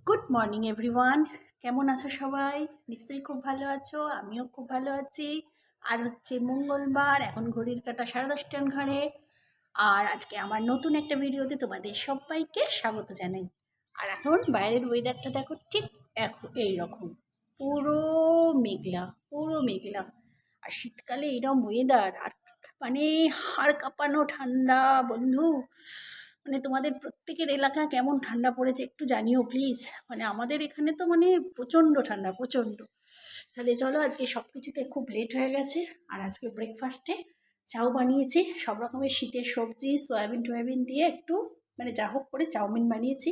Good morning everyone, কেমন আছো সবাই? নিশ্চয়ই খুব ভালো আছো, আমিও খুব ভালো আছি। আর হচ্ছে মঙ্গলবার, এখন ঘড়ির কাঁটা 10:30 ঘরে। আর আজকে আমার নতুন একটা ভিডিওতে তোমাদের সবাইকে স্বাগত জানাই। আর এখন বাইরের ওয়েদারটা দেখো, ঠিক এখন এইরকম পুরো মেঘলা, পুরো মেঘলা। আর শীতকালে এরকম ওয়েদার, আর মানে হাড় কাঁপানো ঠান্ডা বন্ধু। মানে তোমাদের প্রত্যেকের এলাকা কেমন ঠান্ডা পড়েছে একটু জানিও প্লিজ। মানে আমাদের এখানে তো মানে প্রচণ্ড ঠান্ডা, প্রচণ্ড। তাহলে চলো, আজকে সব কিছুতে খুব লেট হয়ে গেছে। আর আজকে ব্রেকফাস্টে চাউ বানিয়েছি, সব রকমের শীতের সবজি সয়াবিন টয়াবিন দিয়ে একটু মানে যা হোক করে চাউমিন বানিয়েছি।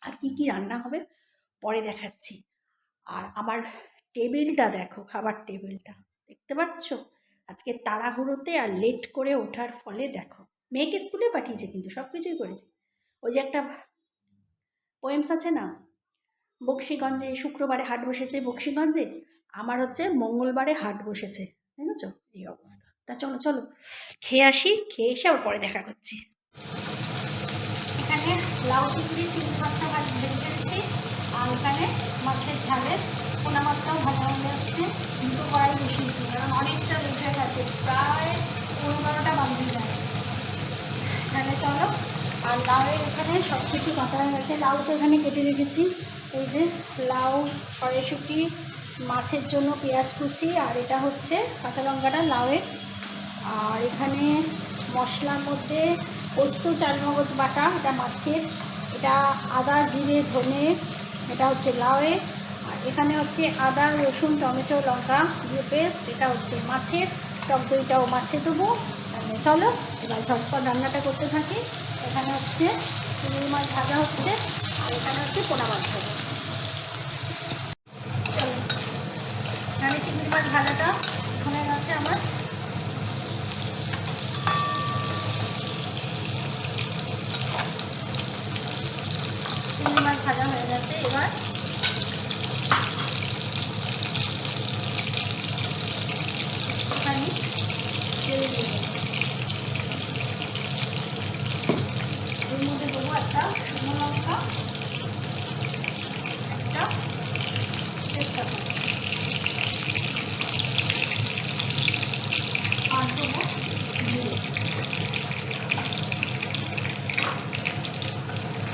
আর কি কি রান্না হবে পরে দেখাচ্ছি। আর আমার টেবিলটা দেখো, খাবার টেবিলটা দেখতে পাচ্ছ? আজকে তাড়াহুড়োতে আর লেট করে ওঠার ফলে দেখো, মেয়েকে স্কুলে পাঠিয়েছে কিন্তু সব কিছুই করেছে। ওই যে একটা পোয়েমস আছে না, বক্সিগঞ্জে শুক্রবারে হাট বসেছে বক্সিগঞ্জে, আমার হচ্ছে মঙ্গলবারে হাট বসেছে। বুঝেছো? এই অবস্থা। তা চলো চলো খেয়ে আসি, খেয়ে এসে আবার পরে দেখা করছি। এখানে লাউ চিংড়ি চিংড়ি মাছটা ভেজে ফেলেছি। আর এখানে মাছের ঝালের পোনা মাছটাও ভাজা হয়ে যাচ্ছে। দুটো কড়াই বসিয়েছি, কারণ অনেকটা লেট হয়ে গেছে, প্রায় 11-12টা বাজে যায়। তাহলে চলো। আর লাউয়ের এখানে সব কিছু কাটা হয়ে গেছে। লাউ তো এখানে কেটে রেখেছি, এই যে লাউ, কড়াইশুঁটি, মাছের জন্য পেঁয়াজ কুচি, আর এটা হচ্ছে কাঁচা লঙ্কাটা লাউয়ের। আর এখানে মশলার মধ্যে পোস্ত চালমগজ বাটা, এটা মাছের, এটা আদা জিরে ধনে, এটা হচ্ছে লাউয়ের। আর এখানে হচ্ছে আদা রসুন টমেটো লঙ্কা দিয়ে পেস্ট, এটা হচ্ছে মাছের। টক দইটাও মাছে দেবো। তাহলে চলো এবার ঝটপট রান্নাটা করতে থাকি। এখানে হচ্ছে চিংড়ি মাছ ভাজা হচ্ছে, আর এখানে হচ্ছে পোনা মাছ ভাজা। চলো, এখানে চিংড়ি মাছ ভাজাটা হয়ে গেছে আমার। চিংড়ি মাছ ভাজা হয়ে গেছে, এবার এখানে তেল দিয়ে দেবো। এর মধ্যে দেবো একটা শুকনো লঙ্কা, একটা তেজপাতা, আর দেবো জিরে।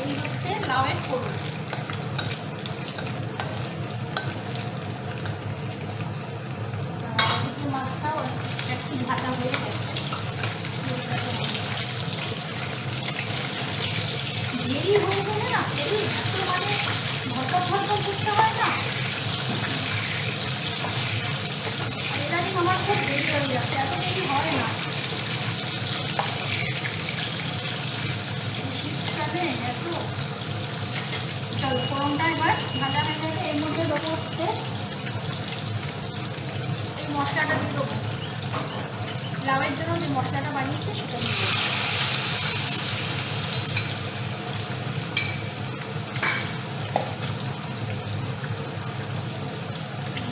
এই হচ্ছে লাউয়ের ফোড়ন। এদিকে মাছটাও একটু ভাজা হয়ে গেছে। দেরি হয়ে গেলে না, দেরি এত মানে ভরকট ভরকট করতে হয় না, ইদানিং আমার খুব দেরি হয়ে যাচ্ছে, এত দেরি হয় না শীতকালে এত। চলো, ফোড়নটা এবার ভাজা হয়ে গেছে, এর মধ্যে দেবো হচ্ছে এই মশলাটা দিয়ে দেবো। লাউয়ের জন্য যে মশলাটা বানিয়েছে সেটা দিয়ে দেবো।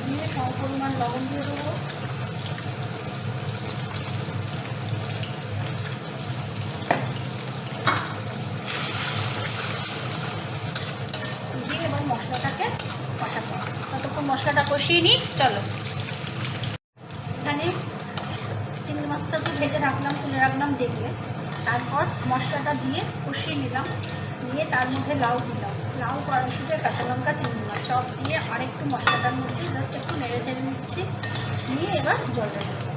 দিয়ে সম পরিমাণ লবণ দিয়ে দেবো। দিয়ে এবার মশলাটাকে কষাতে হবে, ততক্ষণ মশলাটা কষিয়ে নিই। চলো, এখানে চিংড়ি মাছটা তো ভেজে রাখলাম, তুলে রাখলাম দেখলে। তারপর মশলাটা দিয়ে কষিয়ে নিলাম, দিয়ে তার মধ্যে লাউ দিলাম, লাউ কড়াইশুঁটি কাঁচা লঙ্কা চিংড়ি মাছ সব দিয়ে আরেকটু মশলাটার মধ্যে জাস্ট একটু নেড়ে ছেড়ে নিচ্ছি। দিয়ে এবার জলটা দেবো,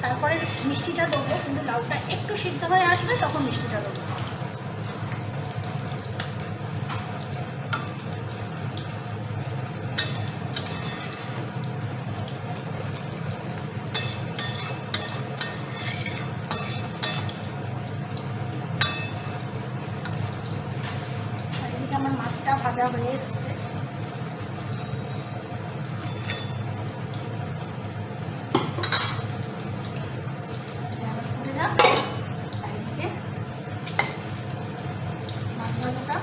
তারপরে মিষ্টিটা দেবো, কিন্তু লাউটা একটু সিদ্ধ হয়ে আসবে তখন মিষ্টিটা দেবো। আমার মাছটা ভাজা হয়ে এসছে। মাছ ভাজাটা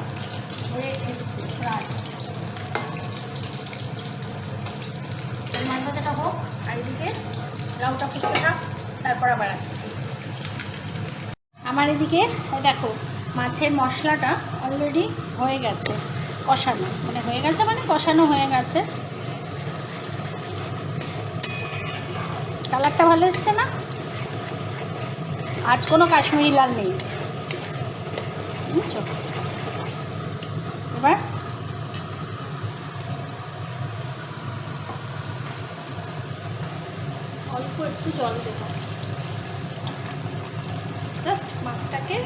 হয়ে এসছে প্রায়, মাছ ভাজাটা হোক আর এদিকে লাউটা ফুটে থাক, তারপর আবার আসছি। আমার এদিকে দেখো মাছের মশলাটা অলরেডি হয়ে গেছে কষানো, মানে হয়ে গেছে মানে কষানো হয়ে গেছে। কালারটা ভালো এসছে না? আজ কোনো কাশ্মীরি লাল নেই, বুঝছো? এবার অল্প একটু জল দেবো, জাস্ট মাছটাকে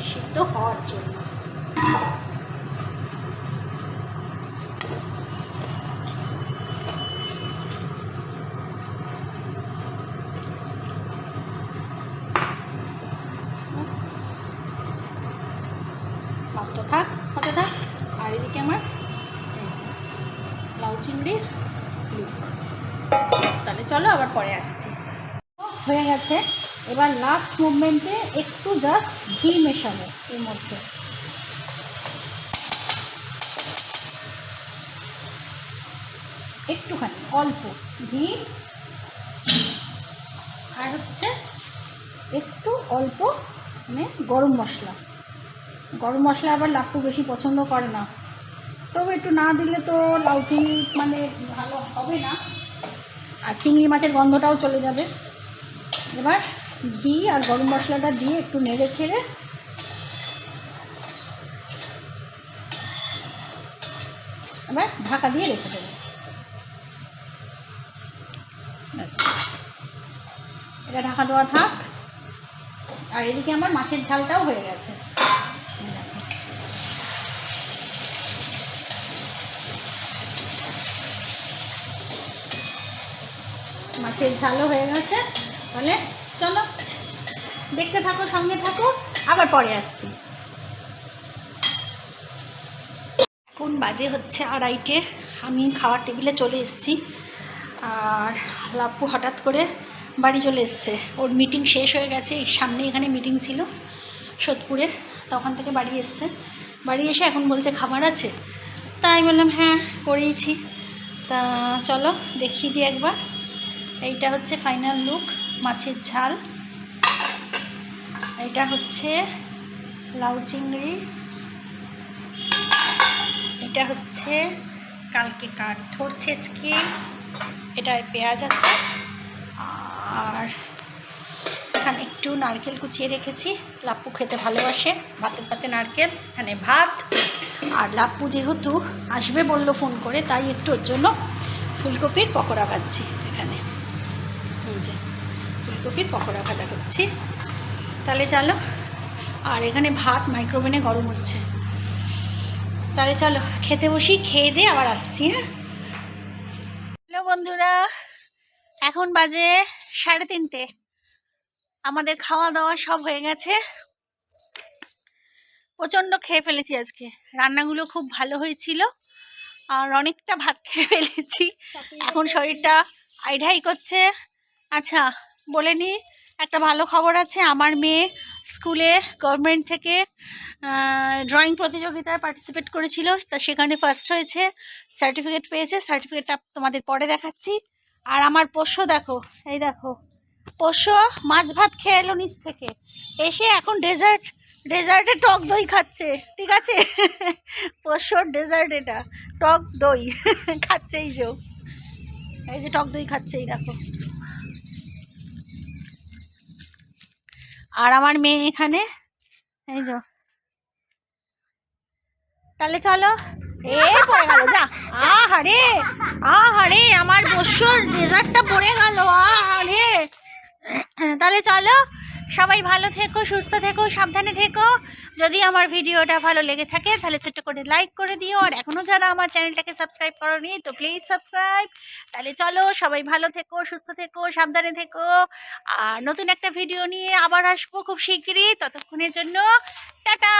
সিদ্ধ হওয়ার জন্য। মাছটা থাক, হতে থাক। আর এদিকে আমার লাউ চিংড়ির লুক। তাহলে চলো আবার পরে আসছি। হয়ে গেছে। এবার লাস্ট মুভমেন্টে একটু জাস্ট ঘি মেশাবো এর মধ্যে। একটুখানি অল্প ঘি, আর হচ্ছে একটু অল্প মানে গরম মশলা। গরম মশলা আবার লাপ্পু বেশি পছন্দ করে না, তবে একটু না দিলে তো লাউ চিংড়ি মানে ভালো হবে না, আর চিংড়ি মাছের গন্ধটাও চলে যাবে। এবার ঘি আর গরম মশলাটা দিয়ে একটু নেড়ে ছেড়ে এবার ঢাকা দিয়ে রেখে দেবো। এটা ঢাকা দেওয়া থাক। আর এদিকে আমার মাছের ঝালটাও হয়ে গেছে। মাছের ঝালও হয়ে গেছে। তাহলে চলো দেখতে থাকো, সঙ্গে থাকো, আবার পরে আসছি। এখন বাজে হচ্ছে 2:30, আমি খাওয়ার টেবিলে চলে এসেছি। আর লাপ্পু হঠাৎ করে বাড়ি চলে এসছে, ওর মিটিং শেষ হয়ে গেছে। সামনে এখানে মিটিং ছিল সোদপুরে, তখন থেকে বাড়ি এসছে। বাড়ি এসে এখন বলছে খাবার আছে, তাই বললাম হ্যাঁ করেইছি। তা চলো দেখিয়ে দিই একবার। এইটা হচ্ছে ফাইনাল লুক, মাছের ঝাল। এটা হচ্ছে লাউ চিংড়ি। এটা হচ্ছে কালকে কাঠোর ছেচকি। এটায় পেঁয়াজ আছে, আর এখানে একটু নারকেল কুচিয়ে রেখেছি। লাপ্পু খেতে ভালোবাসে ভাতের পাতে নারকেল। এখানে ভাত। আর লাপ্পু যেহেতু আসবে বললো ফোন করে, তাই একটু ওর জন্য ফুলকপির পকোড়া ভাজছি। এখানে যে ফুলকপির পকোড়া ভাজা করছি। তাহলে চলো। আর এখানে ভাত মাইক্রোওভেনে গরম হচ্ছে। তাহলে চলো খেতে বসি, খেয়ে দিয়ে আবার আসছি। হ্যাঁ, হ্যালো বন্ধুরা, এখন বাজে 3:30। আমাদের খাওয়া দাওয়া সব হয়ে গেছে। প্রচণ্ড খেয়ে ফেলেছি আজকে, রান্নাগুলো খুব ভালো হয়েছিল, আর অনেকটা ভাত খেয়ে ফেলেছি। এখন শরীরটা আইঢাই করছে। আচ্ছা বলে নি, একটা ভালো খবর আছে। আমার মেয়ে স্কুলে গভর্নমেন্ট থেকে ড্রয়িং প্রতিযোগিতায় পার্টিসিপেট করেছিল, তা সেখানে ফার্স্ট হয়েছে, সার্টিফিকেট পেয়েছে। সার্টিফিকেটটা তোমাদের পরে দেখাচ্ছি। আর আমার পোষ্য দেখো, এই দেখো পোষ্য মাছ ভাত খেয়ে এলো নিচ থেকে, এসে এখন ডেজার্টে টক দই খাচ্ছে। ঠিক আছে, পোষ্যর ডেজার্ট এটা, টক দই খাচ্ছে। এই যে টক দই খাচ্ছে, এই দেখো। আর আমার মেয়ে এখানে, এই যে। তাহলে চলো, এ পড়ে গেল যা। আহারে আহারে, আমার পোষ্যর ডেজার্টটা পড়ে গেল। আহারে। তাহলে চলো, সবাই ভালো থেকো, সুস্থ থেকো, সাবধানে থেকো। যদি আমার ভিডিওটা ভালো লেগে থাকে তাহলে ছোট্ট করে লাইক করে দিও। আর এখনও যারা আমার চ্যানেলটাকে সাবস্ক্রাইব করোনি তো প্লিজ সাবস্ক্রাইব। তাহলে চলো, সবাই ভালো থেকো, সুস্থ থেকো, সাবধানে থেকো। আর নতুন একটা ভিডিও নিয়ে আবার আসবো খুব শিগগিরই। ততক্ষণের জন্য টাটা।